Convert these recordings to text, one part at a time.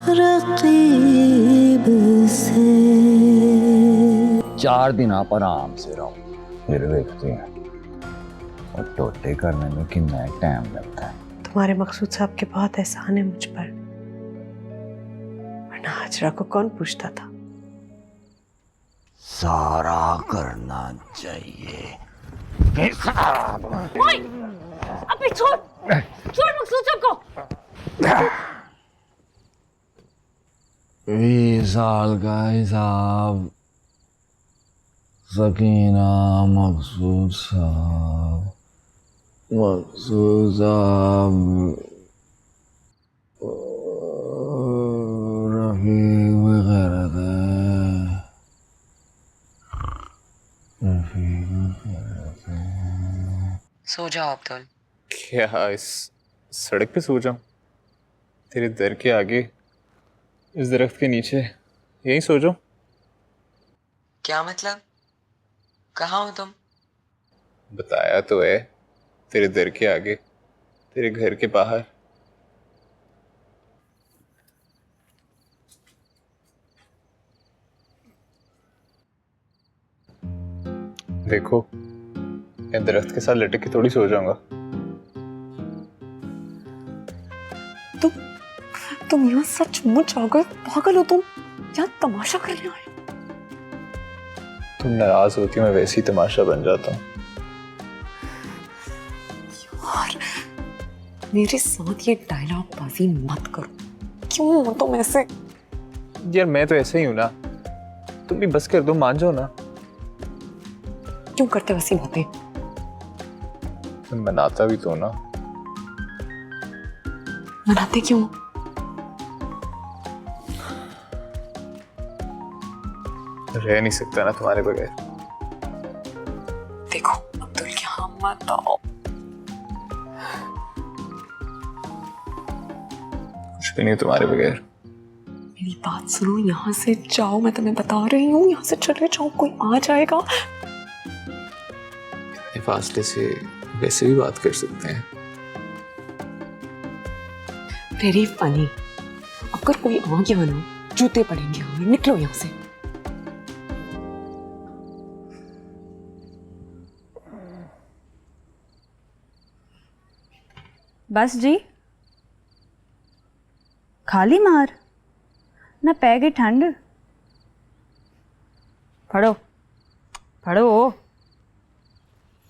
रकीब से। 4 दिन आप आराम से रहो, फिर देखते हैं और टोटे करने में कितना टाइम लगता है। तुम्हारे मकसूद साहब के बहुत एहसान है मुझ पर, वरना हाजरा को कौन पूछता था। सारा करना चाहिए। अबे छोड़ छोड़ मकसूद साहब को। 20 साल का हिसाब। सकीना, मकसूद साहब, मकसूद साहब, रफीक वगैरह सो जाओ अब्दुल। क्या इस सड़क पे सो जाऊं? तेरे दर के आगे, इस दरख्त के नीचे, यहीं सो जाऊं? क्या मतलब? कहाँ हो तुम? बताया तो है, तेरे दर के आगे, तेरे घर के बाहर। देखो, मैं दरख्त के साथ लटक के थोड़ी सो जाऊंगा। तुम यहाँ सचमुच आ गए? पागल हो तुम? यहाँ तमाशा करने आए? तुम नाराज होती, मैं वैसे ही तमाशा बन जाता हूँ। यार, मेरे साथ ये डायलॉग बाजी मत करो। क्यों हो तुम ऐसे? यार मैं तो ऐसे ही हूँ ना, तुम भी बस कर दो, मान जाओ ना। क्यों करते वैसी बातें? तुम मनाता भी तो ना। मनाते क्यों? रह नहीं सकता ना तुम्हारे बगैर। देखो अब्दुल, यहाँ मत आओ। कुछ भी नहीं तुम्हारे बगैर। मेरी बात सुनो, यहाँ से जाओ, मैं तुम्हें बता रही हूँ, यहाँ से चले जाओ, कोई आ जाएगा। इतने फासले से वैसे भी बात कर सकते हैं। Very funny. अगर कोई आ गया ना, जूते पड़ेंगे हमें। निकलो यहाँ से। बस जी, खाली मार ना, पै गई ठंड। पढ़ो पढ़ो,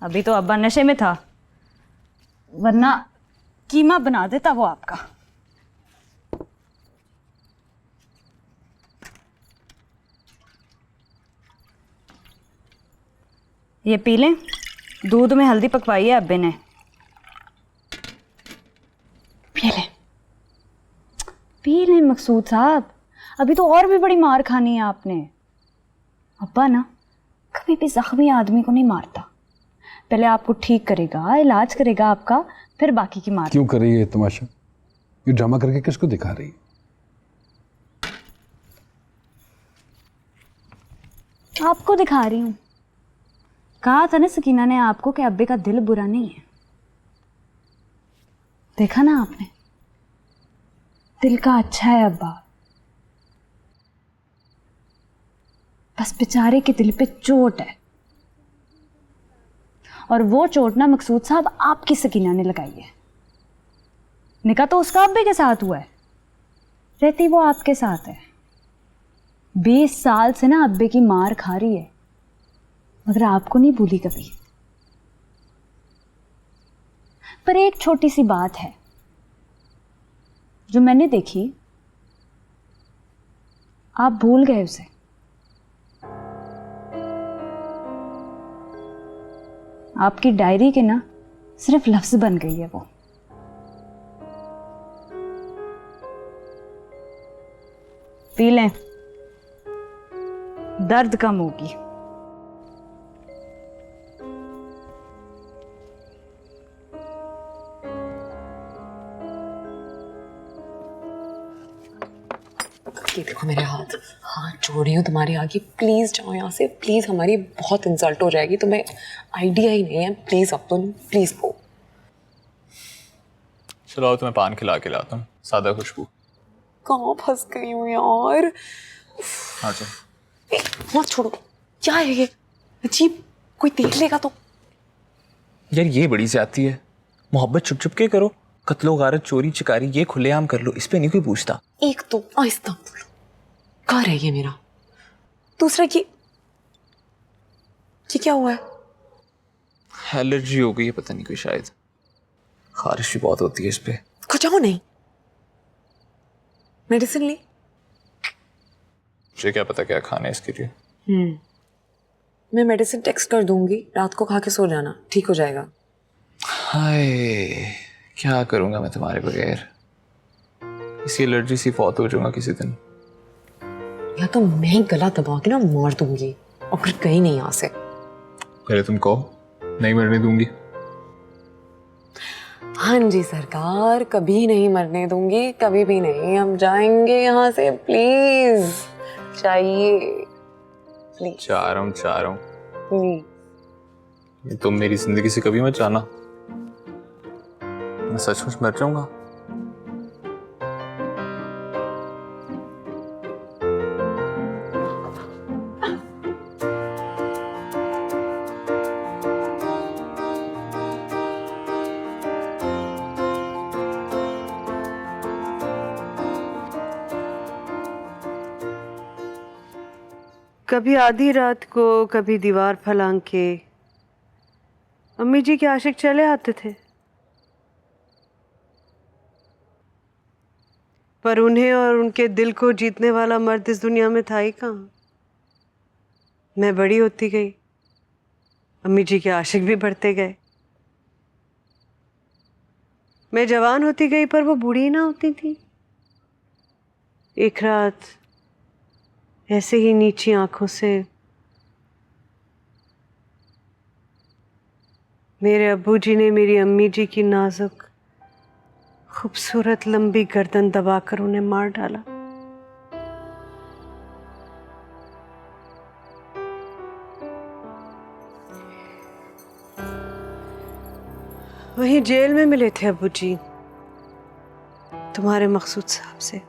अभी तो अब्बा नशे में था, वरना कीमा बना देता वो आपका। ये पी लें, दूध में हल्दी पकवाई है अब्बे ने। पी लें मकसूद साहब, अभी तो और भी बड़ी मार खानी है आपने। अब्बा ना कभी भी जख्मी आदमी को नहीं मारता, पहले आपको ठीक करेगा, इलाज करेगा आपका, फिर बाकी की मार। क्यों कर रही है तमाशा? ये ड्रामा करके किसको दिखा रही है? आपको दिखा रही हूँ। कहा था ना सकीना ने आपको कि अब्बे का दिल बुरा नहीं है। देखा ना आपने, दिल का अच्छा है अब्बा, बस बेचारे के दिल पे चोट है, और वो चोट ना मकसूद साहब आपकी सकीना ने लगाई है। निकाह तो उसका अब्बे के साथ हुआ है, रहती वो आपके साथ है। 20 साल से ना अब्बे की मार खा रही है, मगर आपको नहीं भूली कभी। पर एक छोटी सी बात है जो मैंने देखी, आप भूल गए उसे। आपकी डायरी के ना सिर्फ लफ्ज बन गई है वो। पी लें, दर्द कम होगी। ये देखो मेरे हाथ जोड़ रही हूँ तुम्हारे आगे, प्लीज जाओ यहाँ से, प्लीज। हमारी बहुत इंसल्ट हो जाएगी, तुम्हें आइडिया ही नहीं है। Please Abdul, please go. चलो तो मैं पान खिला के लाता हूँ, सादा खुशबू। कहाँ फंस गई हूँ यार। अच्छा ए, मत छोड़ो, क्या है ये अजीब, कोई देख लेगा तो। यार ये बड़ी ज्यादती है, मोहब्बत छुप छुप के करो, कत्लो गारत चोरी चिकारी ये खुलेआम कर लो, इस पे नहीं कोई पूछता। एक तो आहिस्ता बोलो, कहाँ रह गया मेरा दूसरा ये क्या हुआ है? एलर्जी हो गई है पता नहीं कोई, शायद खारिश भी बहुत होती है इस पे। कुछ जाओ नहीं, मेडिसिन ली। मुझे क्या पता क्या खाना है इसके लिए। मैं मेडिसिन टेक्स्ट कर दूंगी, रात को खा के सो जाना, ठीक हो जाएगा। हाय क्या करूंगा मैं तुम्हारे बगैर, इसी एलर्जी से फौत हो जाऊंगा किसी दिन। या तो मैं गला दबा के ना मार दूंगी और फिर कहीं नहीं आ से। पहले तुम कहो, नहीं मरने दूंगी। हाँ जी सरकार, कभी नहीं मरने दूंगी, कभी भी नहीं। हम जाएंगे यहाँ से, प्लीज चाहिए, प्लीज चाह रहा हूँ प्लीज। तुम मेरी जिंदगी से कभी मत जाना, मैं सचमुच मर जाऊंगा। कभी आधी रात को, कभी दीवार फलांग के अम्मी जी के आशिक चले आते थे, पर उन्हें और उनके दिल को जीतने वाला मर्द इस दुनिया में था ही कहाँ। मैं बड़ी होती गई, अम्मी जी के आशिक भी बढ़ते गए। मैं जवान होती गई पर वो बूढ़ी ना होती थी। एक रात ऐसे ही नीची आंखों से मेरे अब्बू जी ने मेरी अम्मी जी की नाजुक खूबसूरत लंबी गर्दन दबाकर उन्हें मार डाला। वहीं जेल में मिले थे अब्बू जी तुम्हारे मकसूद साहब से।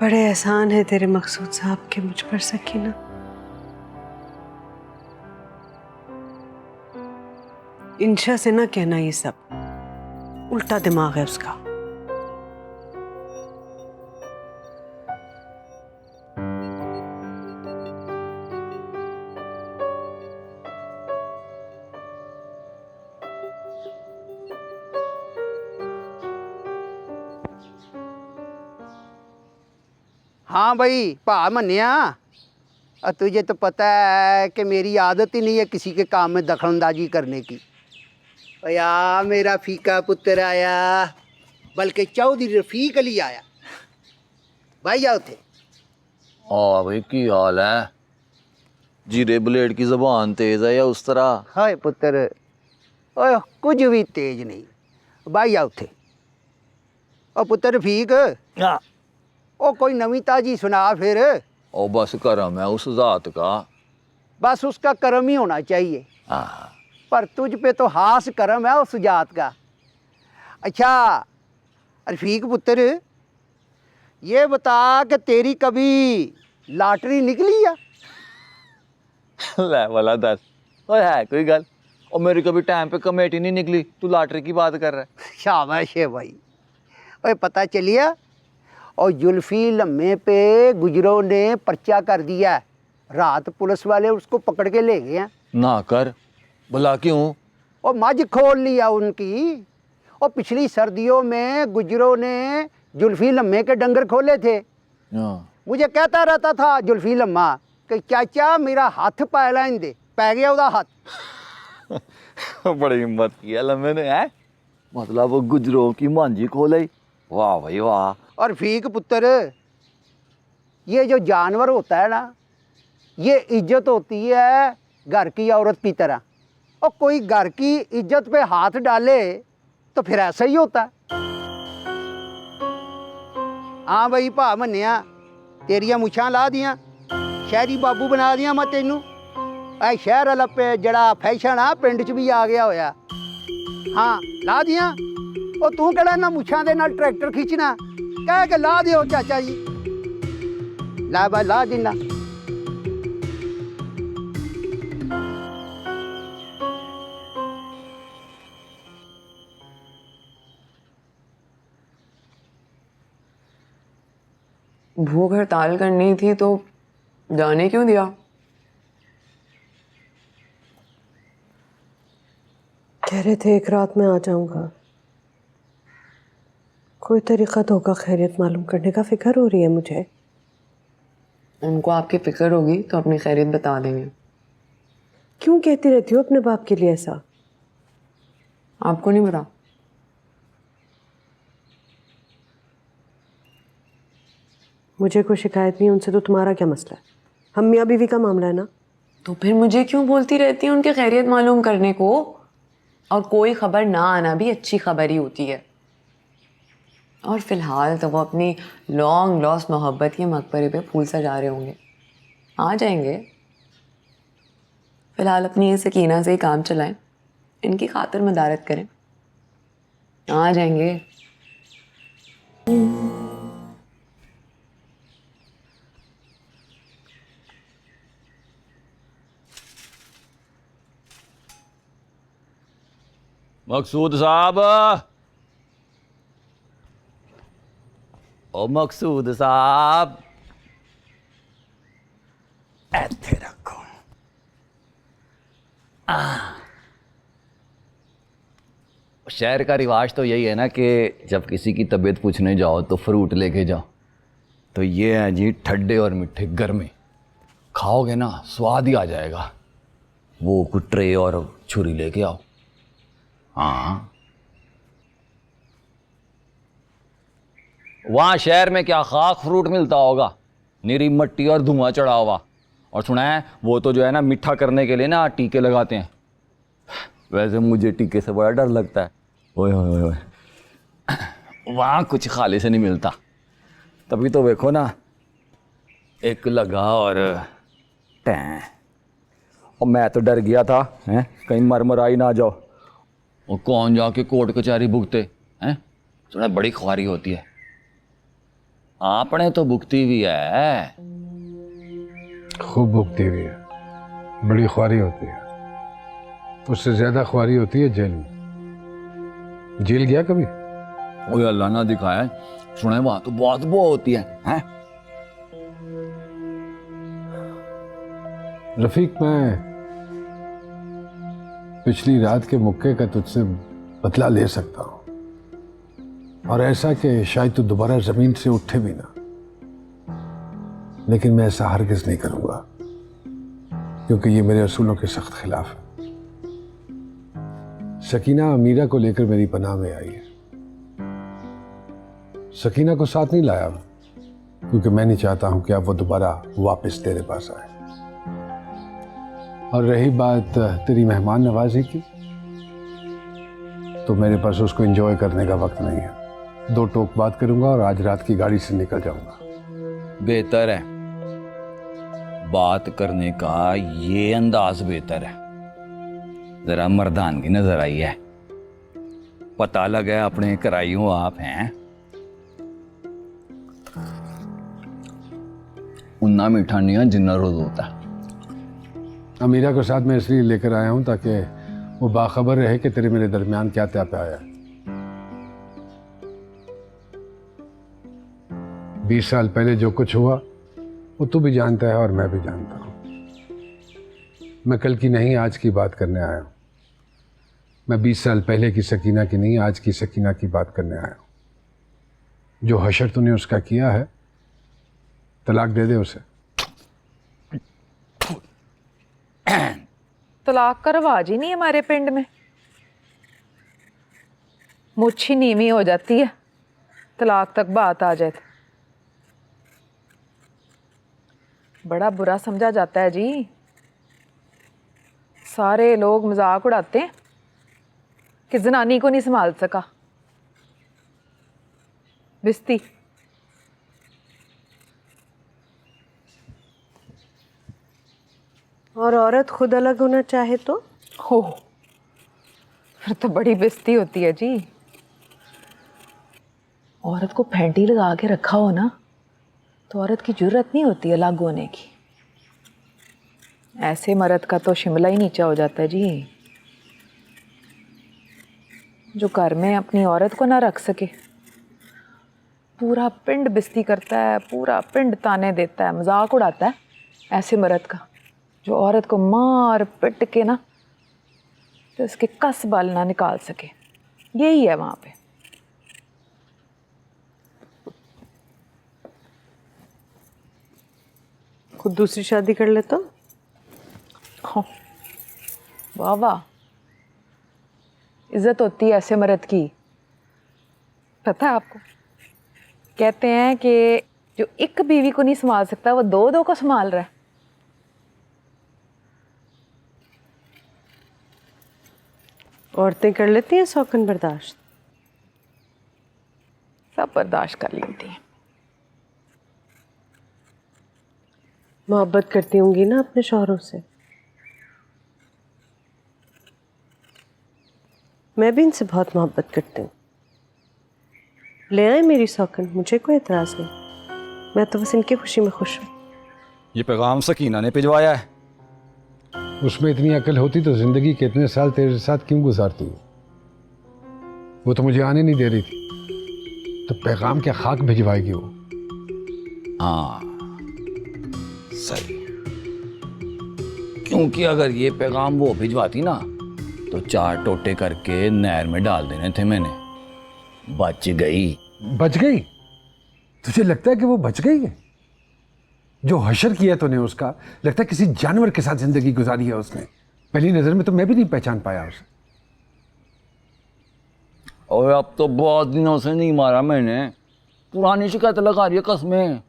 बड़े एहसान है तेरे मकसूद साहब के मुझ पर सकीना। इंशा से ना कहना ये सब, उल्टा दिमाग है उसका। हाँ भाई भा मन्निया, तुझे तो पता है कि मेरी आदत ही नहीं है किसी के काम में दखलंदाजी करने की। या मेरा फीका पुत्र आया, बल्कि चौधरी रफीक अली आया। भाई आओ थे। हाँ भाई की हाल है? जीरे ब्लेड की जबान तेज है या उस तरह? हाय पुत्र, ओए कुछ भी तेज नहीं। भाई आओ थे। ओ पुत्र रफीक, हाँ। ओ कोई नवी ताजी सुना फिर। ओ बस करम है उस जात का। बस उसका करम ही होना चाहिए। हाँ। पर तुझ पे तो हास करम है उस जात का। अच्छा रफीक पुत्र, ये बता कि तेरी कभी लॉटरी निकली है? ले वाला दस, ओ है कोई गल? और मेरी कभी टाइम पे कमेटी नहीं निकली, तू लॉटरी की बात कर रहा है? शाबाश है भाई। ओए पता चलिया, और जुल्फी लम्हे पे गुजरों ने पर्चा कर दिया। रात पुलिस वाले उसको पकड़ के ले गए हैं। ना कर, भला क्यों? और मझ खोल लिया उनकी। और पिछली सर्दियों में गुजरों ने जुल्फी लम्हे के डंगर खोले थे। मुझे कहता रहता था जुल्फी लम्हा कि चाचा मेरा हाथ पैलाइन दे, पै गया उदा हाथ। बड़ी हिम्मत की है लम्हे ने, है? मतलब वो गुजरों की मांझी खोले। वाह भाई वाह। और फीक पुत्र, ये जो जानवर होता है ना, ये इज्जत होती है घर की औरत की तरह। और कोई घर की इज्जत पे हाथ डाले तो फिर ऐसा ही होता है। हाँ भाई भा मन्निया, तेरिया मुछां ला दियां, शहरी बाबू बना दियां मैं तेनू। ऐ शहर वाला पे जड़ा फैशन आ पिंड च भी आ गया होया। हाँ ला दियां। ਉਹ ਤੂੰ ਕਿਹੜਾ ਇਹਨਾਂ ਮੁੱਛਾਂ ਦੇ ਨਾਲ ਟਰੈਕਟਰ ਖਿੱਚਣਾ ਕਹਿ ਕੇ ਲਾ ਦਿਓ ਚਾਚਾ ਜੀ ਲਾ ਬਾ ਲਾ ਦਿੰਦਾ भूख हड़ताल करनी थी तो जाने क्यों दिया? कह रहे थे एक रात में आ जाऊंगा। कोई तरीका तो होगा खैरियत मालूम करने का, फिक्र हो रही है मुझे। उनको आपकी फिक्र होगी तो अपनी खैरियत बता देंगे। क्यों कहती रहती हो अपने बाप के लिए ऐसा? आपको नहीं पता? मुझे कोई शिकायत नहीं है उनसे, तो तुम्हारा क्या मसला है? हम मियाँ बीवी का मामला है ना। तो फिर मुझे क्यों बोलती रहती है उनकी खैरियत मालूम करने को? और कोई खबर ना आना भी अच्छी खबर ही होती है। और फिलहाल तो वो अपनी लॉन्ग लॉस्ट मोहब्बत के मकबरे पे फूल सजा रहे होंगे। आ जाएंगे। फिलहाल अपनी ये सकीना से ही काम चलाएं, इनकी खातिर मदारत करें, आ जाएंगे। मकसूद साहब, ओ मकसूद साहब, ऐसे रखो। शहर का रिवाज तो यही है ना कि जब किसी की तबीयत पूछने जाओ तो फ्रूट लेके जाओ। तो ये है जी ठंडे और मीठे गर्मे, खाओगे ना स्वाद ही आ जाएगा। वो कुछ ट्रे और छुरी लेके आओ। हाँ, वहाँ शहर में क्या खाक फ्रूट मिलता होगा, निरी मट्टी और धुआं चढ़ा हुआ। और सुना है वो तो जो है ना मीठा करने के लिए ना टीके लगाते हैं। वैसे मुझे टीके से बड़ा डर लगता है। ओए ओए ओए, वहाँ कुछ खाली से नहीं मिलता। तभी तो देखो ना, एक लगा और टैं। और मैं तो डर गया था हैं, कहीं मरमराई ना जाओ। और कौन जाके कोर्ट कचहरी भुगते हैं, थोड़ा बड़ी ख्वारी होती है। आपने तो भुगती भी है, खूब भुगती हुई है, बड़ी ख्वारी होती है। उससे ज्यादा ख्वारी होती है जेल में। जेल गया कभी? ओए अल्लाह ना दिखाए, सुने वहां तो बहुत वो होती है, हैं? रफीक, मैं पिछली रात के मुक्के का तुझसे बदला ले सकता हूं, और ऐसा कि शायद तू दोबारा जमीन से उठे भी ना। लेकिन मैं ऐसा हरगिज नहीं करूंगा, क्योंकि ये मेरे असूलों के सख्त खिलाफ है। सकीना अमीरा को लेकर मेरी पनाह में आई है। सकीना को साथ नहीं लाया क्योंकि मैं नहीं चाहता हूं कि अब वो दोबारा वापस तेरे पास आए। और रही बात तेरी मेहमान नवाजी की, तो मेरे पास उसको एंजॉय करने का वक्त नहीं है। 2 टोक बात करूंगा और आज रात की गाड़ी से निकल जाऊंगा। बेहतर है, बात करने का ये अंदाज बेहतर है। जरा मर्दानगी नजर आई है, पता लगा अपने कराइयों आप हैं। उन्ना मीठा नहीं है जिन्ना रोज होता है। अमीरा को साथ में इसलिए लेकर आया हूं ताकि वो बाखबर रहे कि तेरे मेरे दरमियान क्या तय पे आया। 20 साल पहले जो कुछ हुआ वो तू भी जानता है और मैं भी जानता हूं। मैं कल की नहीं आज की बात करने आया हूं। मैं 20 साल पहले की सकीना की नहीं आज की सकीना की बात करने आया हूं। जो हशर तूने उसका किया है, तलाक दे दे उसे। तलाक का रवाज ही नहीं है हमारे पिंड में। मुझ ही नीवी हो जाती है तलाक तक बात आ जाए तो। बड़ा बुरा समझा जाता है जी। सारे लोग मजाक उड़ाते हैं कि जनानी को नहीं संभाल सका। बिस्ती और औरत खुद अलग होना चाहे तो? हो, फिर तो बड़ी बेइज्जती होती है जी। औरत को फैंटी लगा के रखा हो ना तो औरत की जरूरत नहीं होती अलग होने की। ऐसे मर्द का तो शिमला ही नीचा हो जाता है जी, जो घर में अपनी औरत को ना रख सके। पूरा पिंड बिस्ती करता है, पूरा पिंड ताने देता है, मजाक उड़ाता है ऐसे मर्द का जो औरत को मार पिट के ना तो उसके कस बाल ना निकाल सके। यही है वहाँ पे। खुद दूसरी शादी कर लेता हूँ। हाँ, वाह वाह, इज्जत होती है ऐसे मर्द की। पता है आपको, कहते हैं कि जो एक बीवी को नहीं संभाल सकता वो दो दो को संभाल रहा है। औरतें कर लेती हैं शौकन बर्दाश्त। सब बर्दाश्त कर लेती हैं। मोहब्बत करती होंगी ना अपने शौहरों से। मैं भी इनसे बहुत मोहब्बत करती हूँ। ले आए मेरी शौकन, मुझे कोई एतराज़ नहीं। मैं तो बस इनकी खुशी में खुश हूँ। ये पैगाम सकीना ने भिजवाया है। उसमें इतनी अकल होती तो जिंदगी के इतने साल तेरे साथ क्यों गुजारती? वो तो मुझे आने नहीं दे रही थी, तो पैगाम क्या खाक भिजवाएगी वो? हाँ सही, क्योंकि अगर ये पैगाम वो भिजवाती ना तो 4 टोटे करके नहर में डाल देने थे मैंने। बच गई। बच गई? तुझे लगता है कि वो बच गई है? जो हशर किया तूने उसका, लगता है किसी जानवर के साथ जिंदगी गुजारी है उसने। पहली नजर में तो मैं भी नहीं पहचान पाया उसे। और अब तो बहुत दिनों से नहीं मारा मैंने, पुरानी शिकायत लगा रही है कसमें।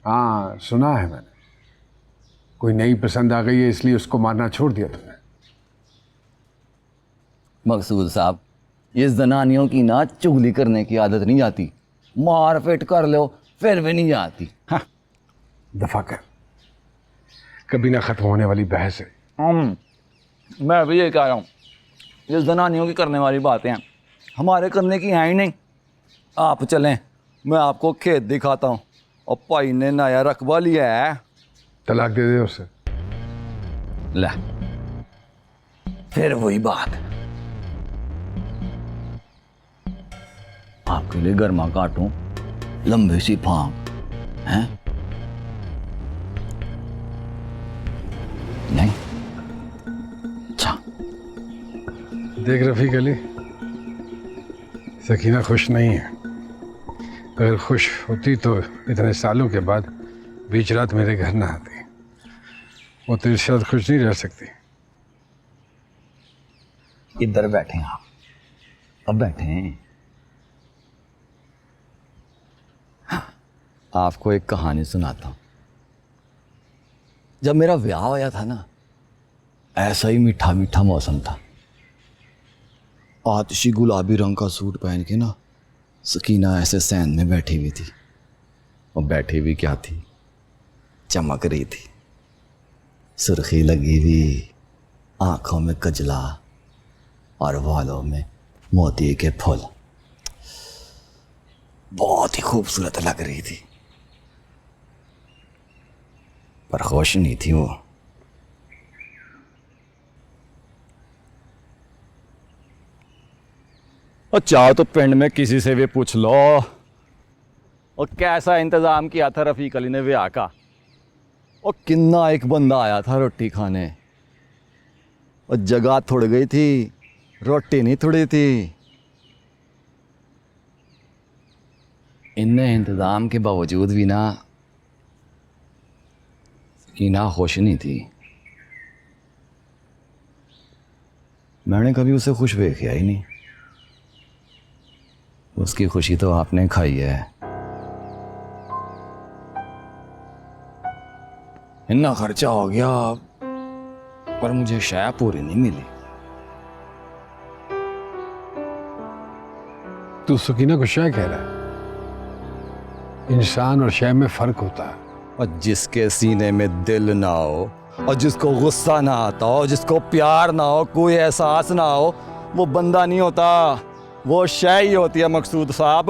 हाँ सुना है मैंने, कोई नई पसंद आ गई है इसलिए उसको मारना छोड़ दिया तुमने। मकसूद साहब, ये जनानियों की ना चुगली करने की आदत नहीं जाती, मार पेट कर लो फिर भी नहीं जाती। हाँ दफा कर, कभी ना खत्म होने वाली बहस है। मैं भी ये कह रहा हूँ, ये जनानियों की करने वाली बातें हैं, हमारे करने की हैं ही नहीं। आप चलें, मैं आपको खेत दिखाता हूँ। और भाई ने नया रकबा लिया है। तलाक दे दे उसे। ले फिर वही बात, आपके लिए गर्मा काटूं लंबी सी फांक हैं? नहीं? अच्छा देख रफीक अली, सकीना खुश नहीं है। अगर खुश होती तो इतने सालों के बाद बीच रात मेरे घर ना आती। वो तेरे साथ खुश नहीं रह सकती। इधर बैठे आप, अब बैठे हैं। आपको एक कहानी सुनाता हूँ। जब मेरा ब्याह होया था ना, ऐसा ही मीठा मीठा मौसम था। आतिशी गुलाबी रंग का सूट पहन के ना सकीना ऐसे सैन में बैठी हुई थी। और बैठी हुई क्या थी, चमक रही थी। सुर्खी लगी हुई, आंखों में कजला और बालों में मोती के फूल। बहुत ही खूबसूरत लग रही थी, पर खुश नहीं थी वो। और चाहो तो पिंड में किसी से भी पूछ लो, और कैसा इंतजाम किया था रफीक अली ने ब्याह का। और किन्ना एक बंदा आया था रोटी खाने, और जगह थोड़ गई थी, रोटी नहीं थोड़ी थी। इन्ने इंतजाम के बावजूद भी ना सकीना खुश नहीं थी। मैंने कभी उसे खुश देखा ही नहीं। उसकी खुशी तो आपने खाई है। इतना खर्चा हो गया पर मुझे शय पूरी नहीं मिली। तू सकीना को शय कह रहा है? इंसान और शय में फर्क होता है। और जिसके सीने में दिल ना हो, और जिसको गुस्सा ना आता हो, जिसको प्यार ना हो, कोई एहसास ना हो, वो बंदा नहीं होता, वो शय ही होती है मकसूद साहब।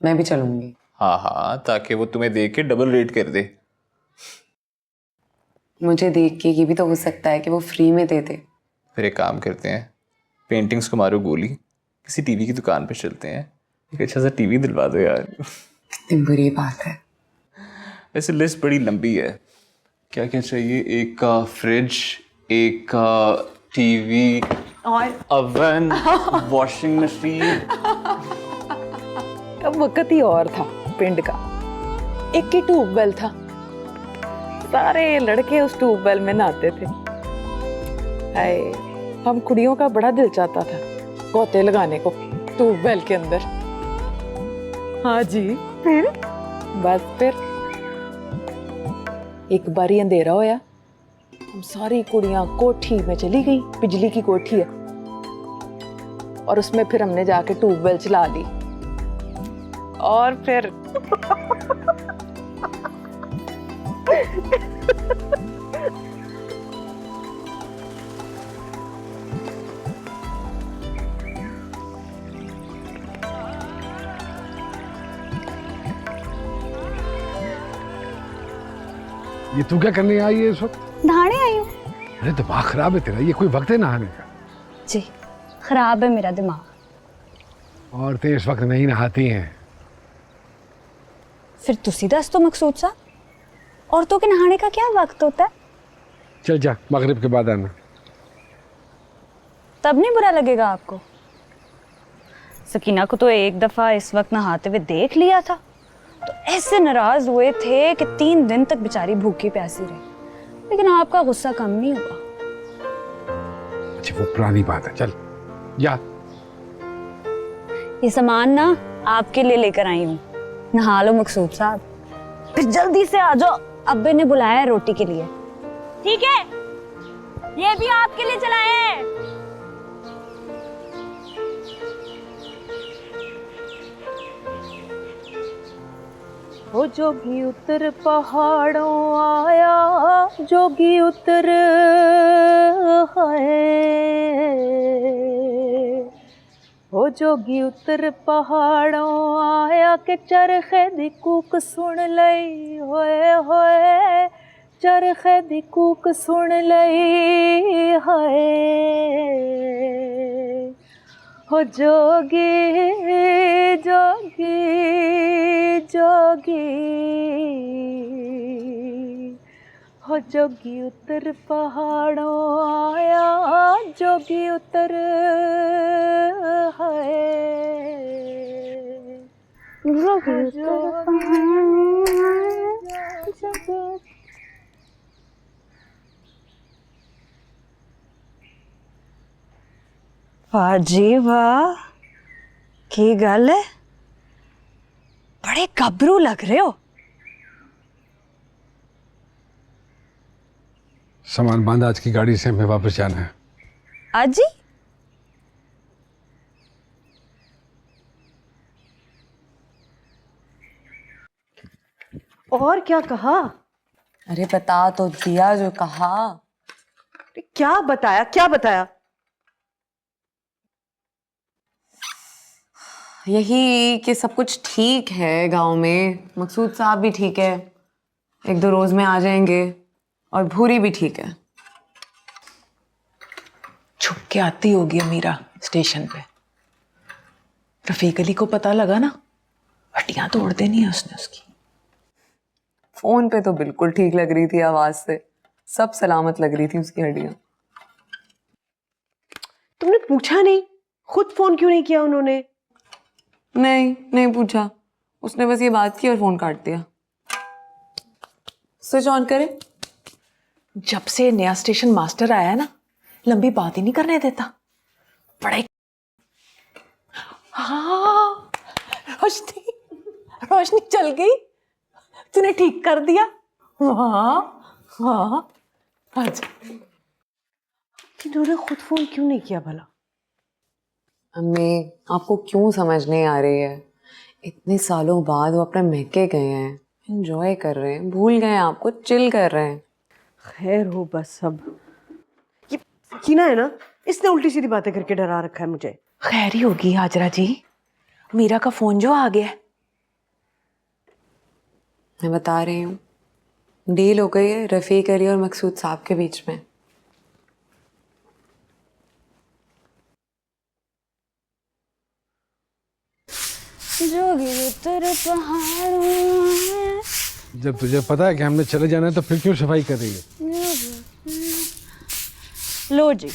मैं भी चलूंगी। हाँ हाँ, ताकि वो तुम्हें देख के डबल रेट कर दे। मुझे देख के ये भी तो हो सकता है कि वो फ्री में दे दे। फिर एक काम करते हैं, पेंटिंग्स को मारो गोली, किसी टीवी की दुकान पे चलते हैं, एक अच्छा सा टीवी दिलवा दो यार। कितनी बुरी बात है। वैसे लिस्ट बड़ी लंबी है, क्या क्या चाहिए? एक का फ्रिज, एक का टीवी और ओवन, वॉशिंग मशीन। अब वक्त ही और था पिंड का, एक ही ट्यूबवेल था, सारे लड़के उस ट्यूबवेल में नहाते थे। हाय, हम कुड़ियों का बड़ा दिल चाहता था गोते लगाने को ट्यूबवेल के अंदर। हाँ जी, फिर बस फिर एक बारी अंधेरा होया, हम सारी कुड़ियां कोठी में चली गई, बिजली की कोठी है, और उसमें फिर हमने जाके ट्यूबवेल चला ली। और फिर ये तू क्या करने आई है इस वक्त? नहाने आई हूँ। अरे दिमाग खराब है तेरा, ये कोई वक्त है नहाने का? जी, खराब है मेरा दिमाग। औरतें इस वक्त नहीं नहाती हैं। फिर तुसी दस तो मकसूद साहब, औरतों के नहाने का क्या वक्त होता है? चल जा, मगरिब के बाद आना। तब नहीं बुरा लगेगा आपको? सकीना को तो एक दफा इस वक्त नहाते हुए देख लिया था तो ऐसे नाराज हुए थे कि 3 दिन तक बेचारी भूखी प्यासी रही, लेकिन आपका गुस्सा कम नहीं हुआ। अच्छा वो पुरानी बात है, चल जा। ये सामान ना आपके लिए लेकर आई हूँ, नहा लो मकसूद साहब, फिर जल्दी से आ जाओ, अब्बे ने बुलाया है रोटी के लिए। ठीक है, ये भी आपके लिए चलाए हैं। वो जोगी उतर पहाड़ों आया, जोगी उतर है, वो जोगी उतर पहाड़ों आया के चरखे दी कूक सुन लई, होए होए चरखे दी कूक सुन लई है। हो जोगी जोगी जोगी, हो जोगी उतर पहाड़ों आया, जोगी उतर है, जोगी उतर पहाड़ों। वाह जी वाह, की गल है, बड़े गबरू लग रहे हो। सामान बांध, आज की गाड़ी से हमें वापस जाना है। आज ही? और क्या कहा? अरे बता तो दिया जो कहा। क्या बताया, क्या बताया? यही कि सब कुछ ठीक है गांव में, मकसूद साहब भी ठीक है, 1-2 रोज में आ जाएंगे, और भूरी भी ठीक है। छुप के आती होगी अमीरा स्टेशन पे। रफीक अली को पता लगा ना, हड्डियां तोड़ देनी है उसने उसकी। फोन पे तो बिल्कुल ठीक लग रही थी, आवाज से सब सलामत लग रही थी उसकी हड्डियां। तुमने पूछा नहीं? खुद फोन क्यों नहीं किया उन्होंने? नहीं पूछा, उसने बस ये बात की और फोन काट दिया। स्विच ऑन करे। जब से नया स्टेशन मास्टर आया है ना, लंबी बात ही नहीं करने देता। बड़े हाँ, रोशनी रोशनी चल गई, तूने ठीक कर दिया। हाँ हाँ, अच्छा। इन्होंने खुद फोन क्यों नहीं किया भला? अम्मी आपको क्यों समझ नहीं आ रही है? इतने सालों बाद वो अपने महके गए हैं, एंजॉय कर रहे हैं, भूल गए हैं आपको, चिल कर रहे हैं। खैर हो बस। सब ये सकीना है ना, इसने उल्टी सीधी बातें करके डरा रखा है मुझे। खैर ही होगी हाजरा जी, मीरा का फोन जो आ गया है, मैं बता रही हूँ, डील हो गई है रफ़ीक अली और मकसूद साहब के बीच में। जोगी उतर पहाड़ों में। जब तुझे पता है कि हमने चले जाना है तो फिर क्यों सफाई कर रही है? लो जी,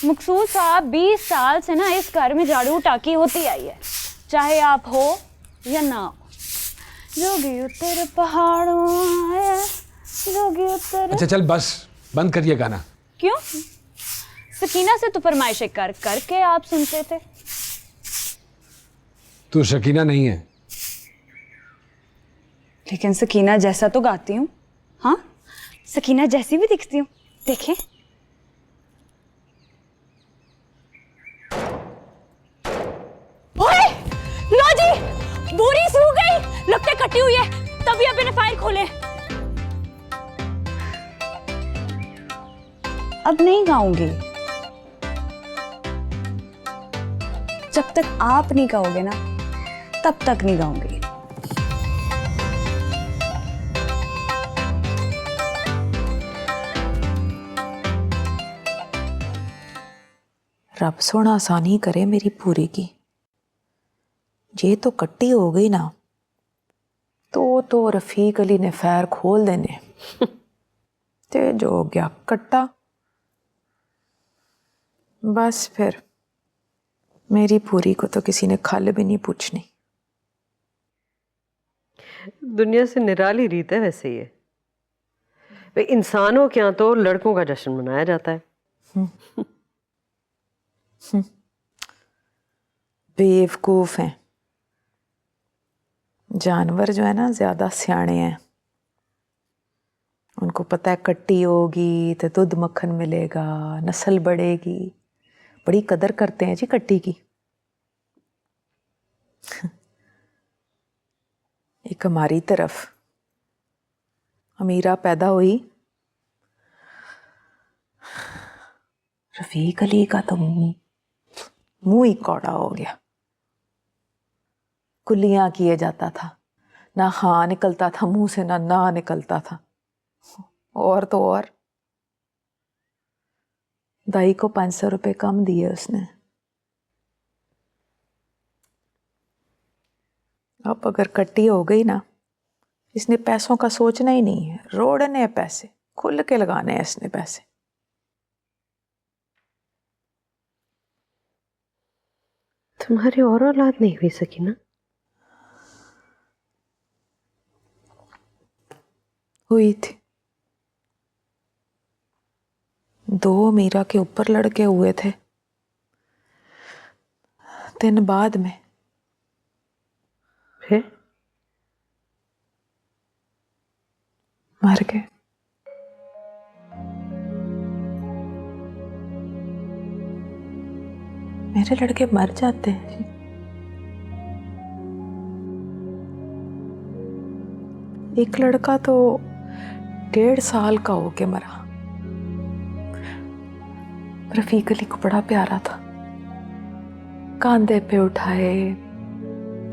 मकसूद साहब 20 साल से ना इस घर में झाड़ू टाकी होती आई है, चाहे आप हो या ना हो। जोगी उतर पहाड़ों में, जोगी उतर। अच्छा चल बस, बंद करिए गाना। क्यों? सकीना से तो फरमाइशें कर करके आप सुनते थे। तू शकीना नहीं है। लेकिन सकीना जैसा तो गाती हूँ। हाँ, सकीना जैसी भी दिखती हूँ, देखें। ओए, लो जी, बोरी सूख गई, लगता है कटी हुई है, तभी अब मैंने फाइल खोले। अब नहीं गाऊंगी, जब तक आप नहीं गाओगे ना, तब तक नहीं गाऊंगी। रब सोना आसानी करे मेरी पूरी की। जे तो कट्टी हो गई ना तो रफ़ीक अली ने फैर खोल देने ते जो हो गया कट्टा, बस फिर मेरी पूरी को तो किसी ने खल भी नहीं पूछनी। दुनिया से निराली रीत है वैसे ये। भाई इंसानों के यहाँ तो लड़कों का जश्न मनाया जाता है। बेवकूफ हैं जानवर जो है ना, ज्यादा सियाने हैं। उनको पता है कट्टी होगी तो दूध मक्खन मिलेगा, नस्ल बढ़ेगी। बड़ी कदर करते हैं जी कट्टी की। एक हमारी तरफ अमीरा पैदा हुई, रफ़ीक अली का तो मुंह ही कौड़ा हो गया। कुलियां किए जाता था, ना हाँ निकलता था मुंह से, ना निकलता था। और तो और दाई को 500 रुपए कम दिए उसने। अब अगर कट्टी हो गई ना, इसने पैसों का सोचना ही नहीं है, रोड़ने पैसे खुल के लगाने हैं इसने पैसे। तुम्हारी और औलाद नहीं हुई सकीना? हुई थी, 2 मीरा के ऊपर लड़के हुए थे, 3 बाद में। फिर मर गए। मेरे लड़के मर जाते हैं जी। एक लड़का तो 1.5 साल का होके मरा। रफ़ीक अली को बड़ा प्यारा था, कांधे पे उठाए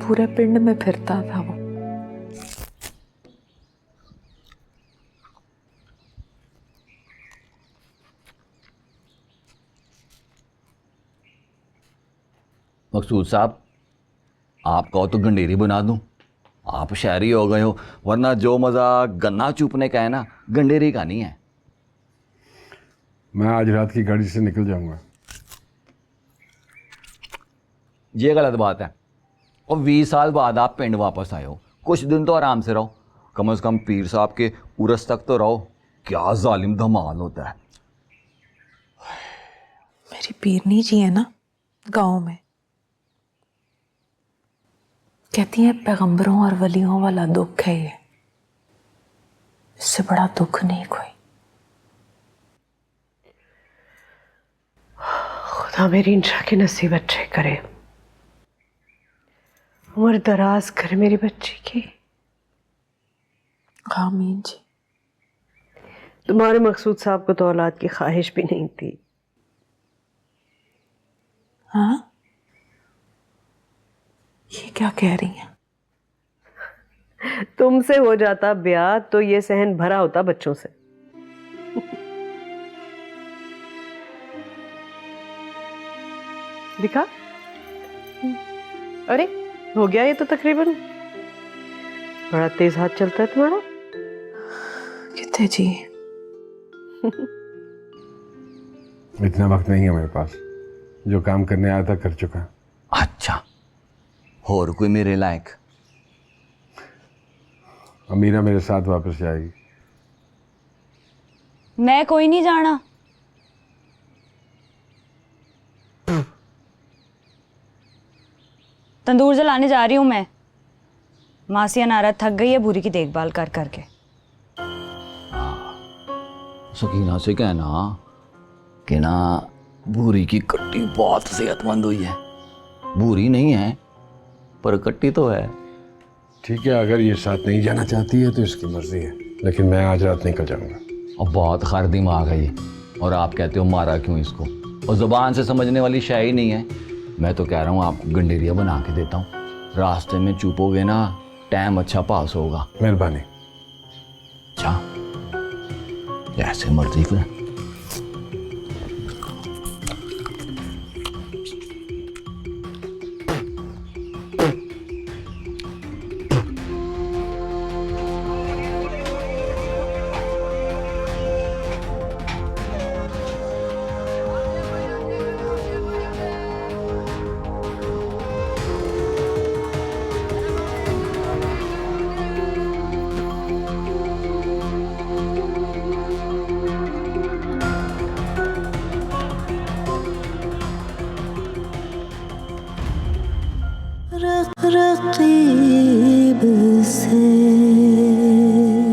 पूरे पिंड में फिरता था वो। मकसूद साहब, आपका तो गंडेरी बना दूं। आप शहरी हो गए हो, वरना जो मज़ा गन्ना चूपने का है ना, गंडेरी का नहीं है। मैं आज रात की गाड़ी से निकल जाऊंगा। ये गलत बात है। और 20 साल बाद आप पिंड वापस आए हो, कुछ दिन तो आराम से रहो, कम से कम पीर साहब के उरस तक तो रहो। क्या जालिम धमाल होता है। मेरी पीरनी जी है ना गांव में, कहती हैं पैगंबरों और वलियों वाला दुख है ये, इससे बड़ा दुख नहीं कोई। खुदा मेरी इंशा के नसीब अच्छे करे, उम्र दराज करे मेरी बच्ची की। आमीन जी। तुम्हारे मकसूद साहब को तो औलाद की ख्वाहिश भी नहीं थी। हाँ, ये क्या कह रही हैं? तुमसे हो जाता ब्याह तो ये सहन भरा होता बच्चों से। दिखा, अरे हो गया ये तो तकरीबन। बड़ा तेज हाथ चलता है तुम्हारा। कितने जी? इतना वक्त नहीं है मेरे पास, जो काम करने आया था कर चुका। अच्छा, और कोई मेरे लायक? अमीरा मेरे साथ वापस जाएगी। मैं कोई नहीं जाना। तंदूर जलाने जा रही हूँ मैं। मासिया नारा थक गई है भूरी की देखभाल कर करके। सकीना से कहना कि ना भूरी की कट्टी बहुत सेहतमंद हुई है। भूरी नहीं है पर कट्टी तो है। ठीक है, अगर ये साथ नहीं जाना चाहती है तो इसकी मर्जी है, लेकिन मैं आज रात निकल जाऊंगा। और बहुत खर दिमाग है ये, और आप कहते हो मारा क्यों इसको? और ज़ुबान से समझने वाली शय ही नहीं है। मैं तो कह रहा हूँ आपको गंडेरिया बना के देता हूँ, रास्ते में चुपोगे ना, टाइम अच्छा पास होगा। मेहरबानी। अच्छा, जैसे मर्जी फिर। रकीब